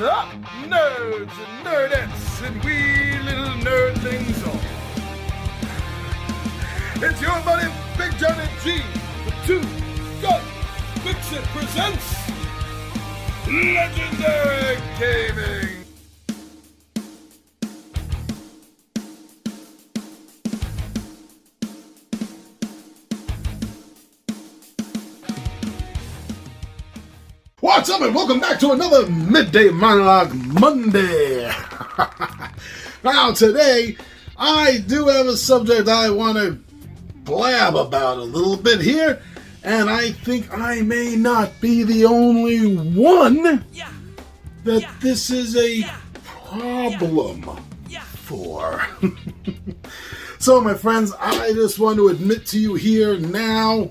up, nerds and nerdettes and wee little nerdlings all? It's your buddy Big Johnny G, the Two Gun Pixie presents Legendary Gaming. What's up, and welcome back to another Midday Monologue Monday. Now, today, I do have a subject I want to blab about a little bit here, and I think I may not be the only one that this is a problem for. So, my friends, I just want to admit to you here now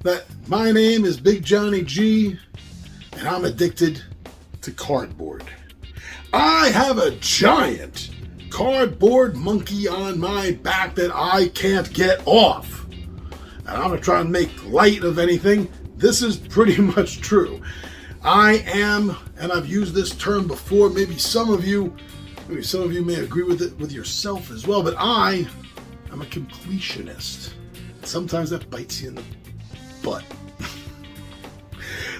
that my name is Big Johnny G, and I'm addicted to cardboard. I have a giant cardboard monkey on my back that I can't get off. And I'm going to try and make light of anything. This is pretty much true. I am, and I've used this term before, maybe some of you may agree with it with yourself as well, but I am a completionist. Sometimes that bites you in the butt.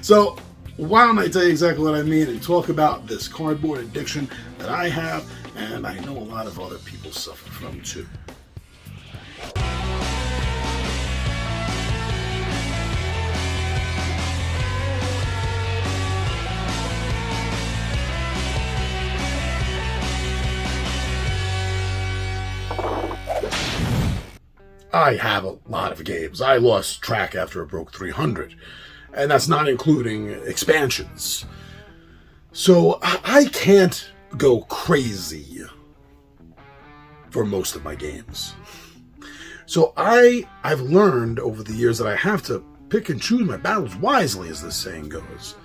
So, why don't I tell you exactly what I mean and talk about this cardboard addiction that I have and I know a lot of other people suffer from too. I have a lot of games. I lost track after I broke 300. And that's not including expansions. So I can't go crazy for most of my games. So I've learned over the years that I have to pick and choose my battles wisely, as this saying goes.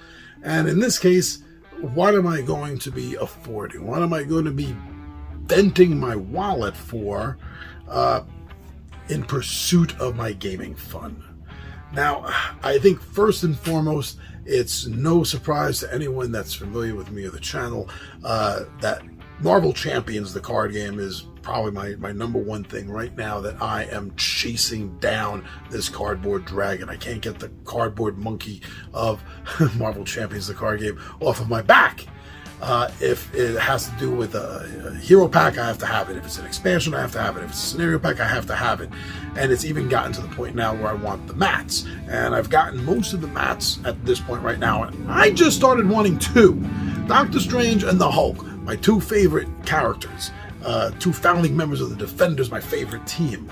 And in this case, what am I going to be affording? What am I going to be venting my wallet for in pursuit of my gaming fun? Now, I think first and foremost, it's no surprise to anyone that's familiar with me or the channel that Marvel Champions, the card game, is probably my number one thing right now that I am chasing down this cardboard dragon. I can't get the cardboard monkey of Marvel Champions, the card game, off of my back. If it has to do with a hero pack, I have to have it. If it's an expansion, I have to have it. If it's a scenario pack, I have to have it. And it's even gotten to the point now where I want the mats. And I've gotten most of the mats at this point right now. And I just started wanting two. Doctor Strange and the Hulk, my two favorite characters. Two founding members of the Defenders, my favorite team.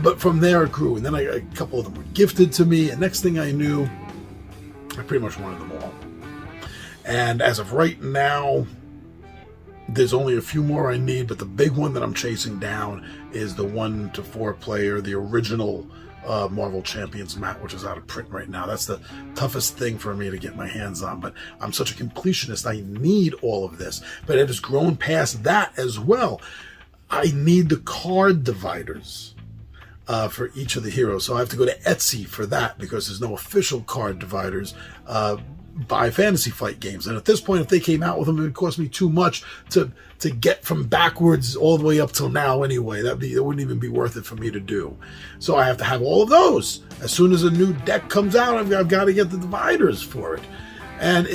But from there it grew. And then a couple of them were gifted to me. And next thing I knew, I pretty much wanted them all. And as of right now, there's only a few more I need, but the big one that I'm chasing down is the 1 to 4 player, the original Marvel Champions mat, which is out of print right now. That's the toughest thing for me to get my hands on, but I'm such a completionist, I need all of this. But it has grown past that as well. I need the card dividers for each of the heroes, so I have to go to Etsy for that because there's no official card dividers by Fantasy Flight games. And at this point, if they came out with them, it would cost me too much to get from backwards all the way up till now anyway. It wouldn't even be worth it for me to do. So I have to have all of those. As soon as a new deck comes out, I've got to get the dividers for it. And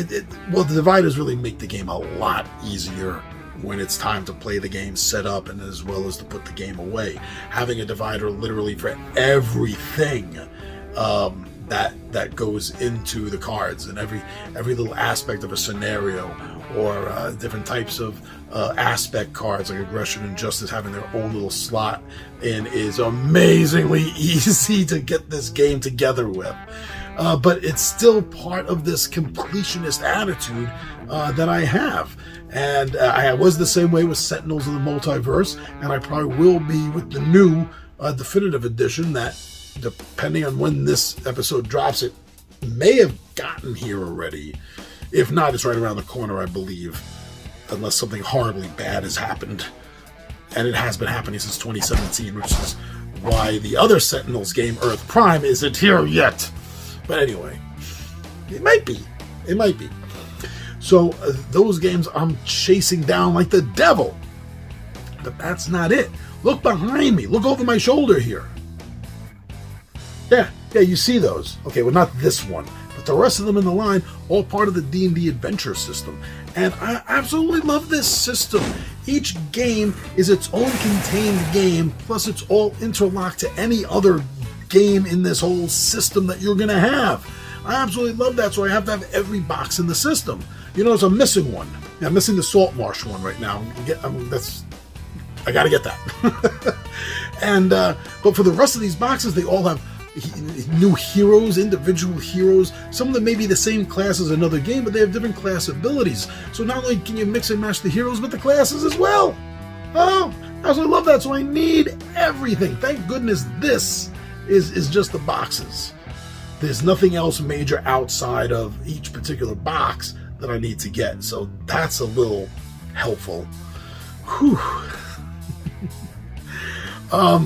well, the dividers really make the game a lot easier when it's time to play the game, set up, and as well as to put the game away. Having a divider literally for everything that goes into the cards, and every little aspect of a scenario, or different types of aspect cards like aggression and justice having their own little slot in is amazingly easy to get this game together with. But it's still part of this completionist attitude that I have. And I was the same way with Sentinels of the Multiverse, and I probably will be with the new definitive edition that, depending on when this episode drops, it may have gotten here already. If not, it's right around the corner, I believe, unless something horribly bad has happened. And it has been happening since 2017, which is why the other Sentinels game, Earth Prime, isn't here yet. But anyway, it might be. So those games I'm chasing down like the devil. But that's not it. Look behind me. Look over my shoulder here. Yeah, you see those. Okay, well, not this one, but the rest of them in the line, all part of the D&D adventure system. And I absolutely love this system. Each game is its own contained game, plus it's all interlocked to any other game in this whole system that you're going to have. I absolutely love that, so I have to have every box in the system. You notice I'm missing one. Yeah, I'm missing the Salt Marsh one right now. I got to get that. And but for the rest of these boxes, they all have new heroes, individual heroes. Some of them may be the same class as another game, but they have different class abilities. So not only can you mix and match the heroes, but the classes as well. Oh, I absolutely love that. So I need everything. Thank goodness this is just the boxes. There's nothing else major outside of each particular box that I need to get. So that's a little helpful. Whew.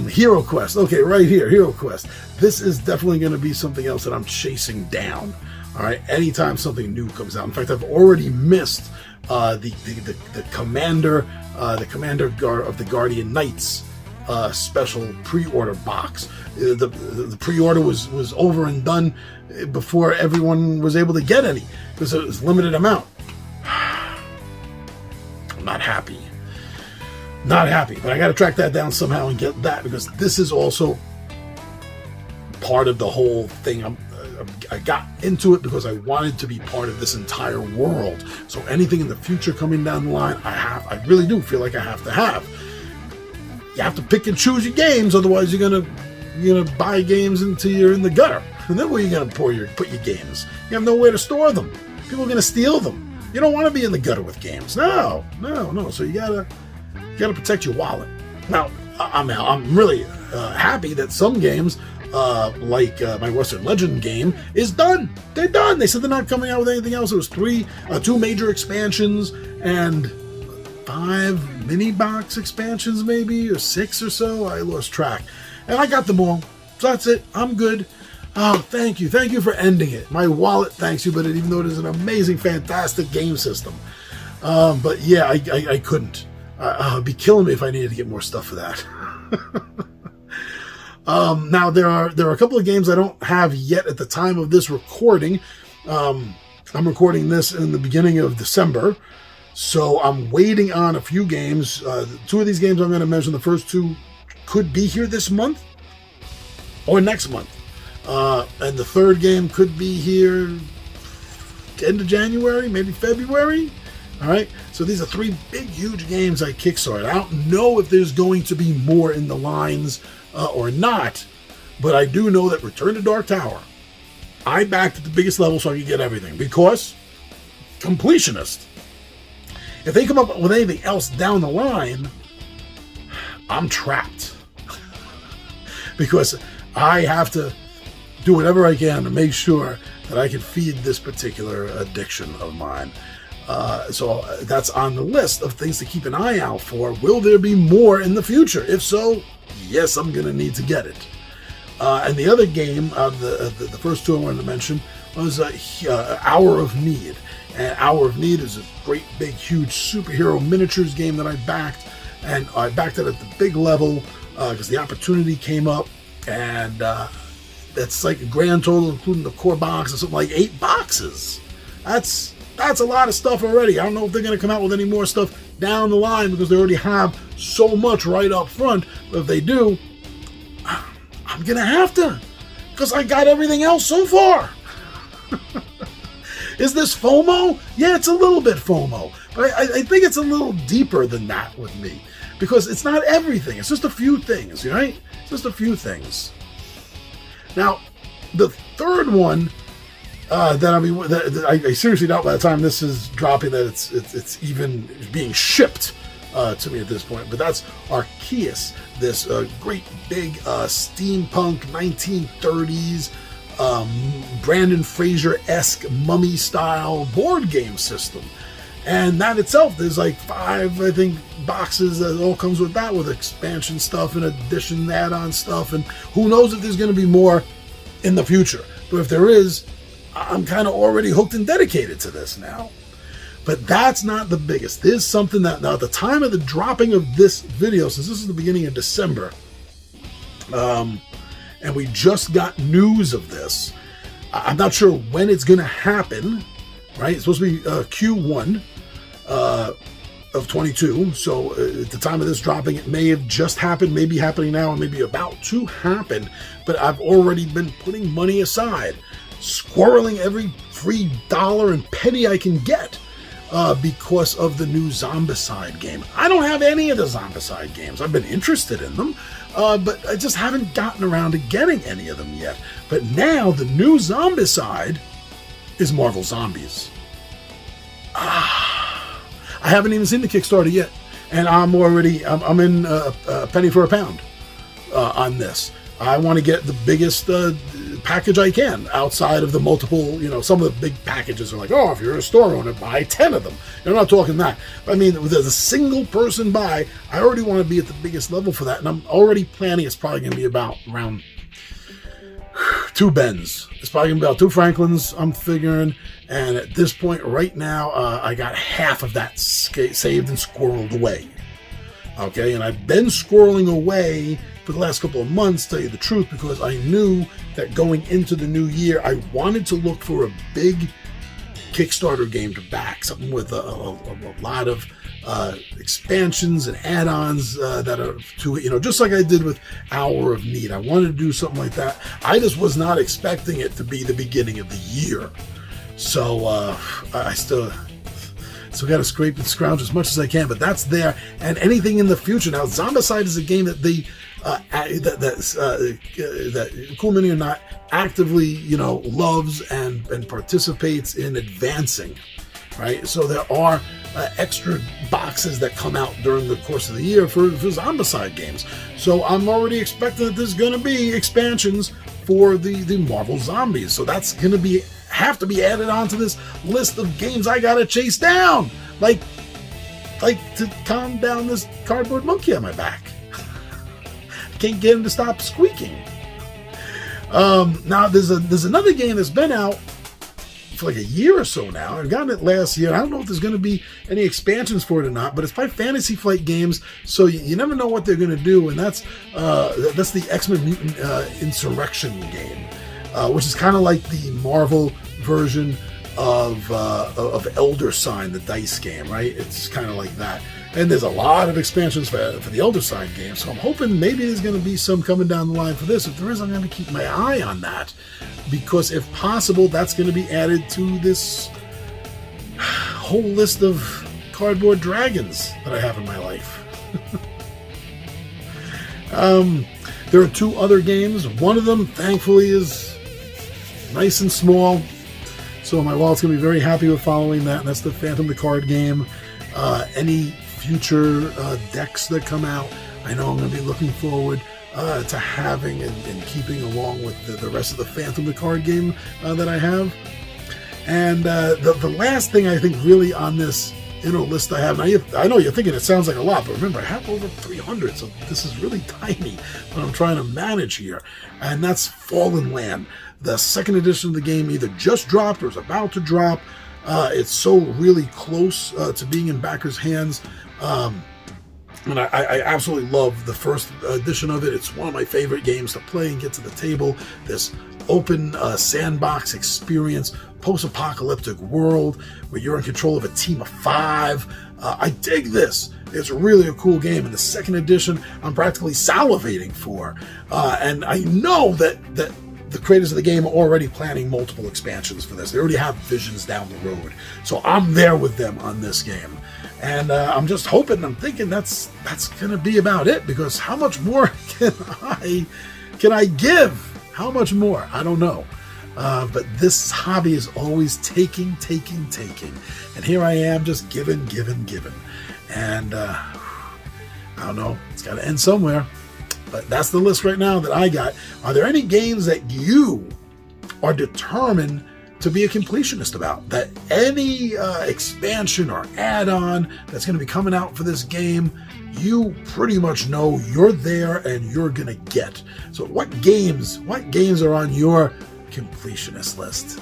Hero Quest. Okay, right here, Hero Quest. This is definitely going to be something else that I'm chasing down. All right, anytime something new comes out. In fact, I've already missed the commander of the Guardian Knights special pre-order box. The pre-order was over and done before everyone was able to get any because it was limited amount. I'm not happy. Not happy, but I got to track that down somehow and get that, because this is also part of the whole thing. I got into it because I wanted to be part of this entire world. So anything in the future coming down the line, I really do feel like I have to have. You have to pick and choose your games, otherwise you're gonna buy games until you're in the gutter, and then where are you gonna put your games? You have nowhere to store them. People are gonna steal them. You don't want to be in the gutter with games. No. So you gotta protect your wallet. Now, I'm really happy that some games, like my Western Legend game, is done. They're done. They said they're not coming out with anything else. It was two major expansions and 5 mini box expansions, maybe, or 6 or so. I lost track, and I got them all. So that's it. I'm good. Oh, thank you for ending it. My wallet thanks you, but even though it is an amazing, fantastic game system, but yeah, I couldn't. It'd be killing me if I needed to get more stuff for that. Now there are a couple of games I don't have yet at the time of this recording. I'm recording this in the beginning of December, so I'm waiting on a few games. 2 of these games I'm going to mention. The first 2 could be here this month or next month, and the third game could be here end of January, maybe February. All right, so these are 3 big, huge games I kickstarted. I don't know if there's going to be more in the lines or not, but I do know that Return to Dark Tower, I backed at the biggest level so I could get everything, because completionist. If they come up with anything else down the line, I'm trapped. Because I have to do whatever I can to make sure that I can feed this particular addiction of mine. So that's on the list of things to keep an eye out for. Will there be more in the future? If so, yes, I'm going to need to get it. And the other game, the first 2 I wanted to mention, was Hour of Need. And Hour of Need is a great, big, huge superhero miniatures game that I backed. And I backed it at the big level because the opportunity came up. And that's like a grand total, including the core box, of something like 8 boxes. That's a lot of stuff already. I don't know if they're going to come out with any more stuff down the line, because they already have so much right up front. But if they do, I'm going to have to, because I got everything else so far. Is this FOMO? Yeah, it's a little bit FOMO. But I think it's a little deeper than that with me, because it's not everything. It's just a few things, right? Just a few things. Now, the third one, I seriously doubt by the time this is dropping that it's even being shipped to me at this point. But that's Arceus, this great big steampunk 1930s Brandon Fraser-esque mummy-style board game system. And that itself, there's like 5, I think, boxes that all comes with that, with expansion stuff and addition add-on stuff. And who knows if there's going to be more in the future. But if there is, I'm kind of already hooked and dedicated to this now. But that's not the biggest. There's something that, now at the time of the dropping of this video, since this is the beginning of December, and we just got news of this, I'm not sure when it's going to happen, right? It's supposed to be Q1 of 22. So at the time of this dropping, it may have just happened, maybe happening now, or maybe about to happen. But I've already been putting money aside, squirreling every free dollar and penny I can get because of the new Zombicide game. I don't have any of the Zombicide games. I've been interested in them, but I just haven't gotten around to getting any of them yet. But now the new Zombicide is Marvel Zombies. I haven't even seen the Kickstarter yet, and I'm in a penny for a pound on this. I want to get the biggest package I can outside of the multiple, some of the big packages are like, oh, if you're a store owner, buy 10 of them. I'm not talking that. I mean, with a single person buy, I already want to be at the biggest level for that, and I'm already planning it's probably going to be about around 2 Bens. It's probably going to be about 2 Franklins, I'm figuring. And at this point right now, I got half of that saved and squirreled away. Okay, and I've been squirreling away for the last couple of months, to tell you the truth, because I knew that going into the new year, I wanted to look for a big Kickstarter game to back, something with a lot of expansions and add-ons that are to it, just like I did with Hour of Need. I wanted to do something like that. I just was not expecting it to be the beginning of the year. So I still got to scrape and scrounge as much as I can, but that's there. And anything in the future. Now, Zombicide is a game that that Cool Mini or Not actively, loves and participates in advancing, right? So there are extra boxes that come out during the course of the year for Zombicide games. So I'm already expecting that there's going to be expansions for the Marvel Zombies. So that's going to have to be added onto this list of games I gotta chase down, like to calm down this cardboard monkey on my back. I can't get him to stop squeaking. Now there's another game that's been out for like a year or so now. I've gotten it last year. I don't know if there's going to be any expansions for it or not, but it's by Fantasy Flight Games, so you never know what they're going to do, and that's the X-Men Mutant Insurrection game, which is kind of like the Marvel version of Elder Sign, the dice game, right? It's kind of like that. And there's a lot of expansions for the Elder Sign game, so I'm hoping maybe there's going to be some coming down the line for this. If there is, I'm going to keep my eye on that, because if possible, that's going to be added to this whole list of cardboard dragons that I have in my life. There are 2 other games. One of them, thankfully, is nice and small, so my wallet's going to be very happy with following that, and that's the Phantom the Card game. Any future decks that come out, I know I'm going to be looking forward to having and keeping along with the rest of the Phantom the Card game that I have. And the last thing I think really on this list I have, now I know you're thinking it sounds like a lot, but remember, I have over 300, so this is really tiny what I'm trying to manage here, and that's Fallen Land. The 2nd edition of the game either just dropped or is about to drop. It's so really close to being in backers' hands. And I absolutely love the 1st edition of it. It's one of my favorite games to play and get to the table. This open sandbox experience, post-apocalyptic world where you're in control of a team of 5. I dig this. It's really a cool game. And the 2nd edition, I'm practically salivating for. And I know that the creators of the game are already planning multiple expansions for this. They already have visions down the road. So I'm there with them on this game. And I'm just hoping, I'm thinking that's going to be about it, because how much more can I give? How much more? I don't know. But this hobby is always taking. And here I am just giving. And I don't know. It's got to end somewhere. But that's the list right now that I got. Are there any games that you are determined to be a completionist about? That any expansion or add-on that's going to be coming out for this game, you pretty much know you're there and you're going to get. So what games are on your completionist list?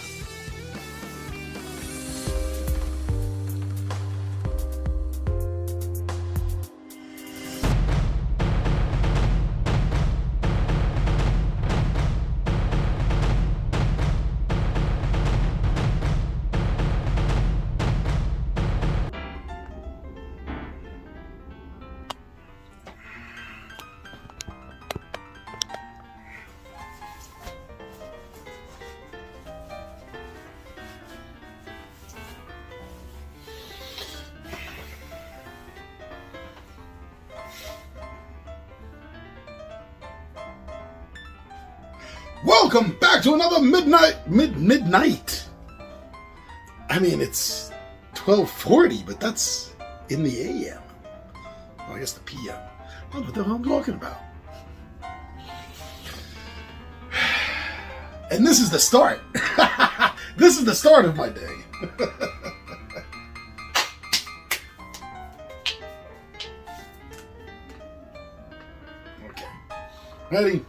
Welcome back to another midnight. I mean, it's 12:40, but that's in the AM. Well, I guess the PM. I don't know what the hell I'm talking about. And this is the start. This is the start of my day. Okay. Ready?